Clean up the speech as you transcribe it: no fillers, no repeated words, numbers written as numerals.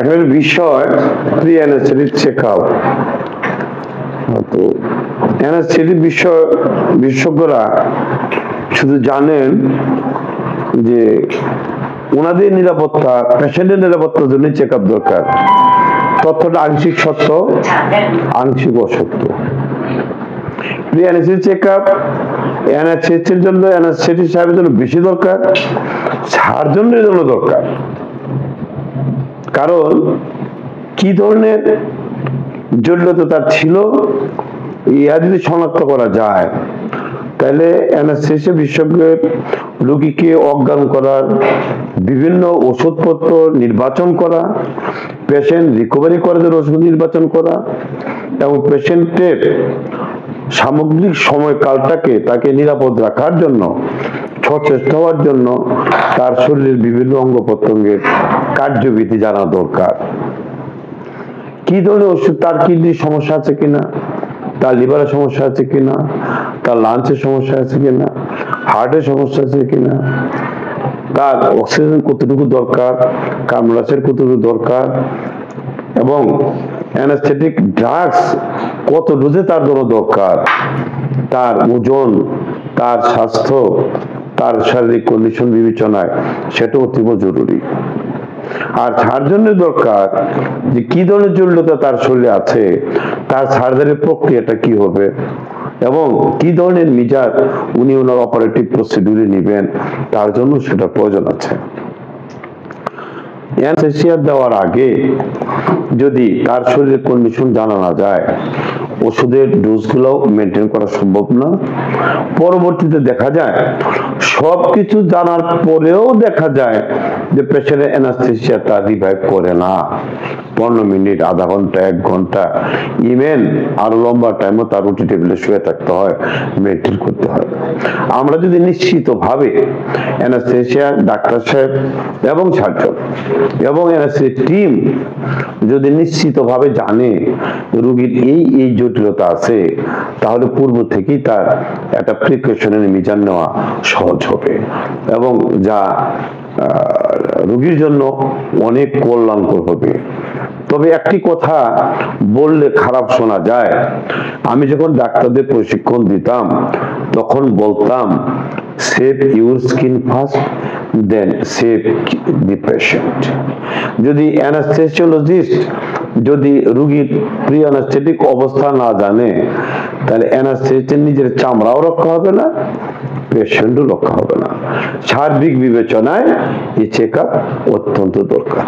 এখন বিষয় pre anaesthetic checkup. তো অ্যানেস্থেটিক বিষয় বিশেষজ্ঞরা শুধু জানেন যে ওনাদের নিরাপত্তা, পেশেন্টের নিরাপত্তার জন্য চেকআপ দরকার। তথ্যটা আংশিক সত্য, আংশিক অসত্য। প্রি অ্যানেস্থেটিক চেকআপ অ্যানেস্থেটির জন্য, অ্যানেস্থেটিক সাহেবের জন্য বেশি দরকার, সার্জনের জন্য দরকার। কারণ কি ধরনের জটিলতা তার ছিল ইহা যদি শনাক্ত করা যায়, তাহলে অ্যানেস্থেসিয়া বিশেষজ্ঞের রোগীকে অজ্ঞান করার, বিভিন্ন ওষুধপত্র নির্বাচন করা, পেশেন্ট রিকভারি করার ওষুধ নির্বাচন করা এবং পেশেন্টের সামগ্রিক সময়কালটাকে তাকে নিরাপদ রাখার জন্য, সচেষ্ট হওয়ার জন্য তার শরীরের বিভিন্ন অঙ্গ প্রত্যঙ্গের কার্যবিধি জানা দরকার। কি ধরনের ওষুধ, তার কিডনির সমস্যা আছে কিনা, তার লিভারের সমস্যা আছে কিনা, তার লাঞ্চের সমস্যা আছে কিনা, হার্টের সমস্যা আছে কিনা, তার অক্সিজেন কতটুকু দরকার, কার্বন ডাইঅক্সাইড কতটুকু দরকার, এবং অ্যানেস্থেটিক ড্রাগস কত ডোজে তার জন্য দরকার, তার ওজন, তার স্বাস্থ্য, তার শারীরিক কন্ডিশন বিবেচনায় সেটা অতীব জরুরি। আর সার্জনের দরকার যে কি ধরনের জটিলতা তার শরীরে আছে, তার সার্জারির প্রক্রিয়াটা কি হবে এবং কি ধরনের মিজাজ উনি ওনার অপারেটিভ প্রসিডিউরে নেবেন, তার জন্য সেটা প্রয়োজন আছে। অ্যানেস্থেসিয়া দেওয়ার আগে যদি তার শরীরের কন্ডিশন জানা না যায়, ওষুধের ডোজগুলো মেনটেন করা সম্ভব না। পরবর্তীতে দেখা যায় সবকিছু জানার পরেও দেখা যায় যে পেশেন্টের অ্যানেস্থেসিয়া তার রিভাইভ করে না। 15 মিনিট, আধা ঘন্টা, 1 ঘন্টা, ইভেন আরো লম্বা টাইমও তার ওটি টেবিলে শুয়ে থাকতে হয়, মেনটেন করতে হয়। আমরা যদি নিশ্চিতভাবে অ্যানেস্থেসিয়া ডাক্তার সাহেব এবং সার্জন এবং অ্যানেস্থেসিয়া টিম যদি নিশ্চিতভাবে জানে রোগীর এই জটিলতা আছে, তাহলে পূর্ব থেকেই তার একটা প্রিকশনের মিজান নেওয়া সহজ হবে এবং যা রোগীর জন্য অনেক কল্যাণকর হবে। তবে একটি কথা বললে খারাপ শোনা যায়, আমি যখন ডাক্তারদের প্রশিক্ষণ দিতাম তখন বলতাম, save your skin first, then save the patient. যদি অ্যানেস্থেসিওলজিস্ট যদি রোগীর প্রি অ্যানেস্থেটিক অবস্থা না জানে, তাহলে অ্যানেস্থেসিস্টের নিজের চামড়াও রক্ষা হবে না, পেশেন্টও রক্ষা হবে না। সার্বিক বিবেচনায় এই চেকআপ অত্যন্ত দরকার।